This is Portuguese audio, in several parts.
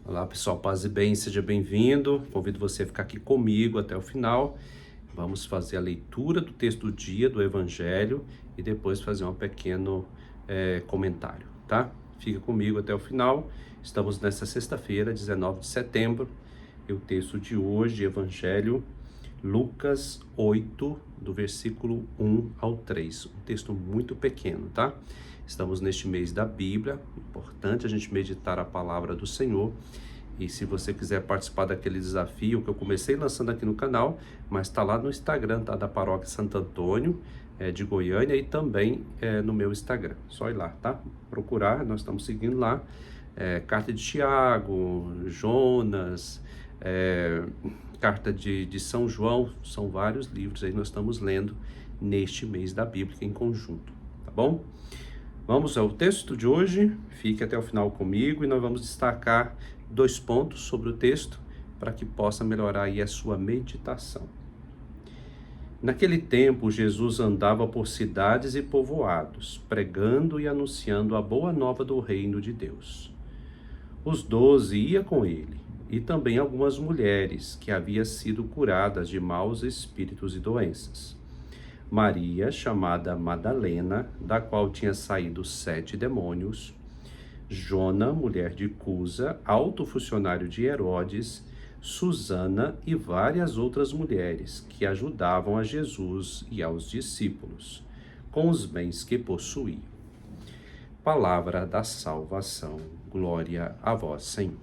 Olá pessoal, paz e bem, seja bem-vindo. Convido você a ficar aqui comigo até o final. Vamos fazer a leitura do texto do dia do Evangelho e depois fazer um pequeno comentário, tá? Fica comigo até o final. Estamos nessa sexta-feira, 19 de setembro, e o texto de hoje, Evangelho, Lucas 8, do versículo 1 ao 3. Um texto muito pequeno, tá? Estamos neste mês da Bíblia, importante a gente meditar a palavra do Senhor. E se você quiser participar daquele desafio que eu comecei lançando aqui no canal, mas está lá no Instagram, tá? Da Paróquia Santo Antônio, de Goiânia, e também no meu Instagram. Só ir lá, tá? Procurar, nós estamos seguindo lá. Carta de Tiago, Jonas, Carta de São João, são vários livros aí nós estamos lendo neste mês da Bíblia em conjunto, tá bom? Vamos ao texto de hoje, fique até o final comigo e nós vamos destacar 2 pontos sobre o texto para que possa melhorar aí a sua meditação. Naquele tempo, Jesus andava por cidades e povoados, pregando e anunciando a boa nova do reino de Deus. Os 12 iam com ele, e também algumas mulheres que haviam sido curadas de maus espíritos e doenças. Maria, chamada Madalena, da qual tinha saído 7 demônios, Jona, mulher de Cusa, alto funcionário de Herodes, Susana e várias outras mulheres que ajudavam a Jesus e aos discípulos, com os bens que possuíam. Palavra da salvação, glória a vós, Senhor.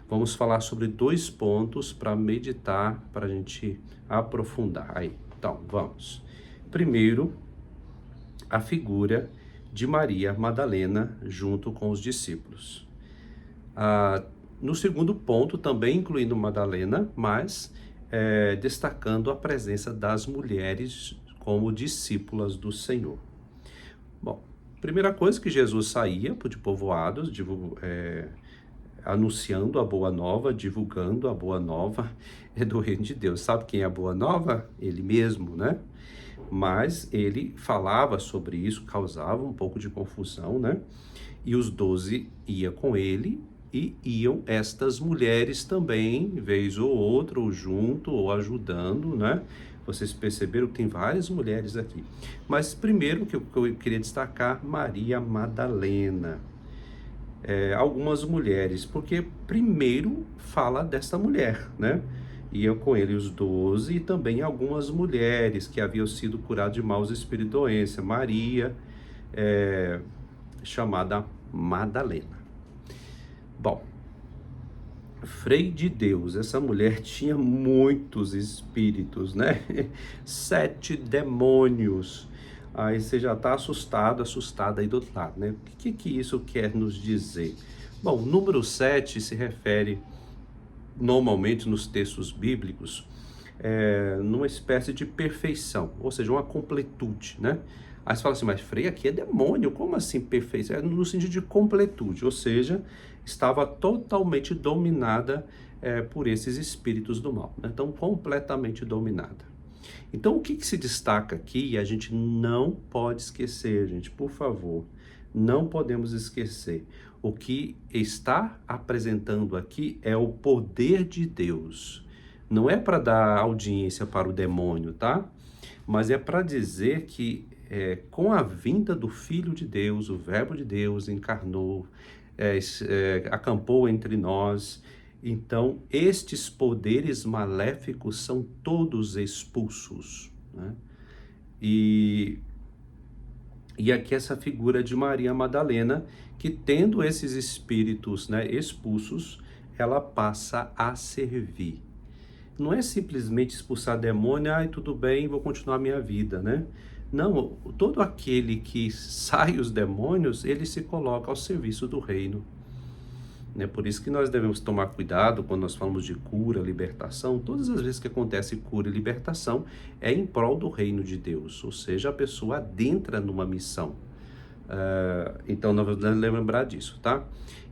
Vamos falar sobre 2 pontos para meditar, para a gente aprofundar aí. Então, vamos. Primeiro, a figura de Maria Madalena junto com os discípulos. No segundo ponto, também incluindo Madalena, mas destacando a presença das mulheres como discípulas do Senhor. Bom, primeira coisa que Jesus saía de povoados, anunciando a boa nova, divulgando a boa nova do reino de Deus. Sabe quem é a boa nova? Ele mesmo, né? Mas ele falava sobre isso, causava um pouco de confusão, né? E os 12 iam com ele e iam estas mulheres também, vez ou outra, ou junto, ou ajudando, né? Vocês perceberam que tem várias mulheres aqui. Mas primeiro que eu queria destacar, Maria Madalena. Algumas mulheres, porque primeiro fala desta mulher, né? Iam com ele os 12 e também algumas mulheres que haviam sido curadas de maus espíritos e doença. Maria, chamada Madalena. Bom, Frei de Deus, essa mulher tinha muitos espíritos, né? 7 demônios. Aí você já está assustada aí do outro lado, né? O que isso quer nos dizer? Bom, o número 7 se refere normalmente nos textos bíblicos, numa espécie de perfeição, ou seja, uma completude, né? Aí você fala assim, mas Frei, aqui é demônio, como assim perfeição? É no sentido de completude, ou seja, estava totalmente dominada por esses espíritos do mal, né? Então, completamente dominada. Então, o que se destaca aqui, e a gente não pode esquecer, gente, por favor, não podemos esquecer, o que está apresentando aqui é o poder de Deus. Não é para dar audiência para o demônio, tá? Mas é para dizer que com a vinda do Filho de Deus, o Verbo de Deus encarnou, acampou entre nós. Então, estes poderes maléficos são todos expulsos, né? E aqui essa figura de Maria Madalena, que tendo esses espíritos, né, expulsos, ela passa a servir. Não é simplesmente expulsar demônio, tudo bem, vou continuar minha vida, né? Não, todo aquele que sai os demônios, ele se coloca ao serviço do reino. Por isso que nós devemos tomar cuidado quando nós falamos de cura, libertação. Todas as vezes que acontece cura e libertação é em prol do reino de Deus, ou seja, a pessoa adentra numa missão. Então nós vamos lembrar disso, tá?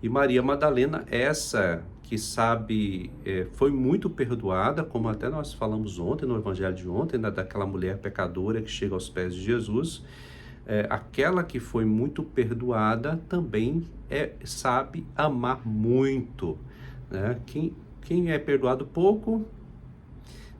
E Maria Madalena, essa que sabe, foi muito perdoada, como até nós falamos ontem, no evangelho de ontem, né, daquela mulher pecadora que chega aos pés de Jesus, aquela que foi muito perdoada também sabe amar muito, né? Quem é perdoado pouco,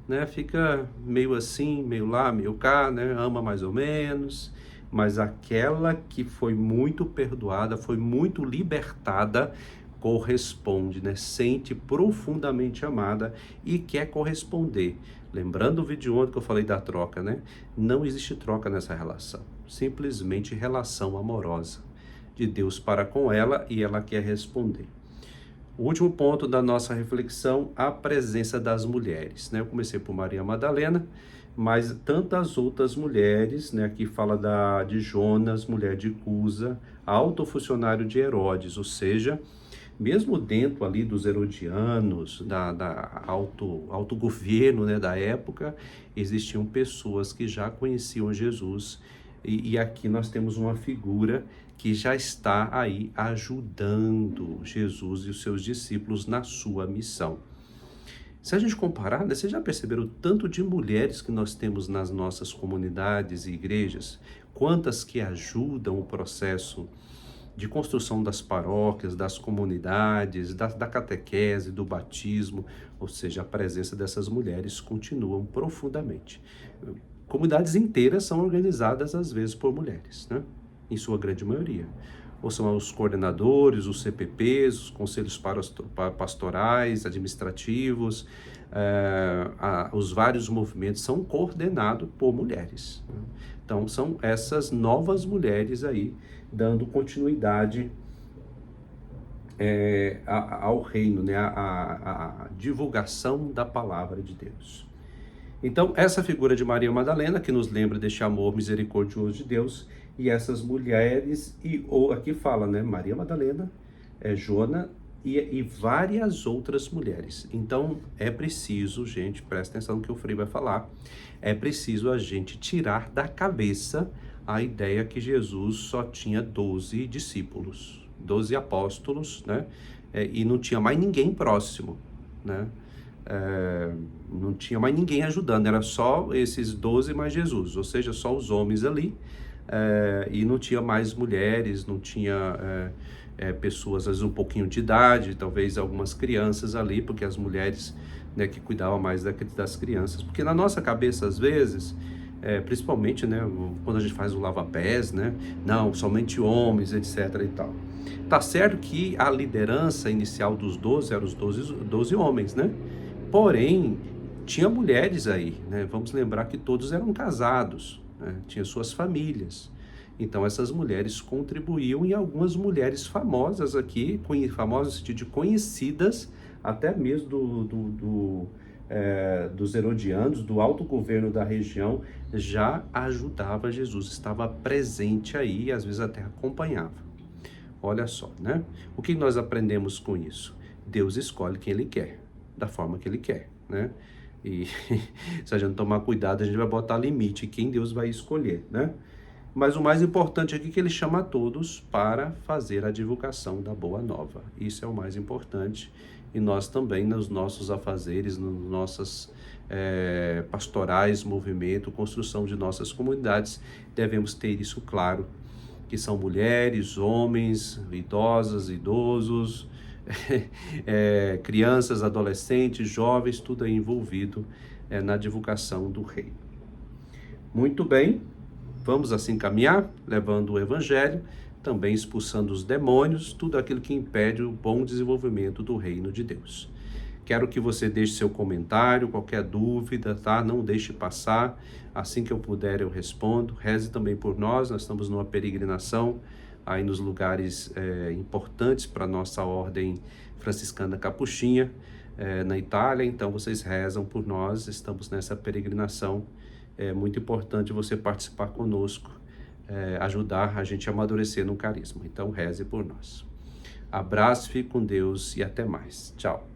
né, fica meio assim, meio lá, meio cá, né, ama mais ou menos, mas aquela que foi muito perdoada, foi muito libertada, corresponde, né, sente profundamente amada e quer corresponder. Lembrando o vídeo ontem que eu falei da troca, né? Não existe troca nessa relação, simplesmente relação amorosa de Deus para com ela e ela quer responder. O último ponto da nossa reflexão, a presença das mulheres, né? Eu comecei por Maria Madalena, mas tantas outras mulheres, né? Aqui fala de Jonas, mulher de Cusa, alto funcionário de Herodes, ou seja, mesmo dentro ali dos herodianos, da alto governo, né, da época, existiam pessoas que já conheciam Jesus, e aqui nós temos uma figura que já está aí ajudando Jesus e os seus discípulos na sua missão. Se a gente comparar, né, vocês já perceberam o tanto de mulheres que nós temos nas nossas comunidades e igrejas? Quantas que ajudam o processo de construção das paróquias, das comunidades, da catequese, do batismo, ou seja, a presença dessas mulheres continuam profundamente. Comunidades inteiras são organizadas, às vezes, por mulheres, né? Em sua grande maioria. Ou são os coordenadores, os CPPs, os conselhos pastorais, administrativos, os vários movimentos são coordenados por mulheres, né? Então, são essas novas mulheres aí, dando continuidade ao reino, né? A divulgação da palavra de Deus. Então, essa figura de Maria Madalena, que nos lembra deste amor misericordioso de Deus, e essas mulheres, aqui fala, né? Maria Madalena, Jona e várias outras mulheres. Então, é preciso, gente, presta atenção no que o Frei vai falar, é preciso a gente tirar da cabeça a ideia que Jesus só tinha 12 discípulos, 12 apóstolos, né? E não tinha mais ninguém próximo, né? Não tinha mais ninguém ajudando, era só esses 12 mais Jesus, ou seja, só os homens ali, e não tinha mais mulheres, não tinha pessoas, às vezes um pouquinho de idade, talvez algumas crianças ali, porque as mulheres, né, que cuidavam mais das crianças, porque na nossa cabeça, às vezes, principalmente, né, quando a gente faz o lava-pés, né, não, somente homens, etc e tal. Tá certo que a liderança inicial dos 12 eram os 12 homens, né? Porém, tinha mulheres aí, né? Vamos lembrar que todos eram casados, né? Tinha suas famílias. Então, essas mulheres contribuíam, e algumas mulheres famosas aqui, famosas no sentido de conhecidas, até mesmo dos herodianos, do alto governo da região, já ajudava Jesus, estava presente aí, e às vezes até acompanhava. Olha só, né? O que nós aprendemos com isso? Deus escolhe quem Ele quer, da forma que Ele quer, né? E se a gente tomar cuidado, a gente vai botar limite quem Deus vai escolher, né? Mas o mais importante aqui é que Ele chama a todos para fazer a divulgação da Boa Nova. Isso é o mais importante. E nós também, nos nossos afazeres, nas nossas pastorais, movimento, construção de nossas comunidades, devemos ter isso claro, que são mulheres, homens, idosas, idosos, crianças, adolescentes, jovens, tudo aí envolvido na divulgação do reino. Muito bem, vamos assim caminhar, levando o evangelho, também expulsando os demônios, tudo aquilo que impede o bom desenvolvimento do reino de Deus. Quero que você deixe seu comentário, qualquer dúvida, tá? Não deixe passar. Assim que eu puder, eu respondo. Reze também por nós. Nós estamos numa peregrinação aí nos lugares importantes para a nossa ordem franciscana capuchinha, na Itália. Então, vocês rezam por nós. Estamos nessa peregrinação. É muito importante você participar conosco, ajudar a gente a amadurecer no carisma. Então, reze por nós. Abraço, fique com Deus e até mais. Tchau.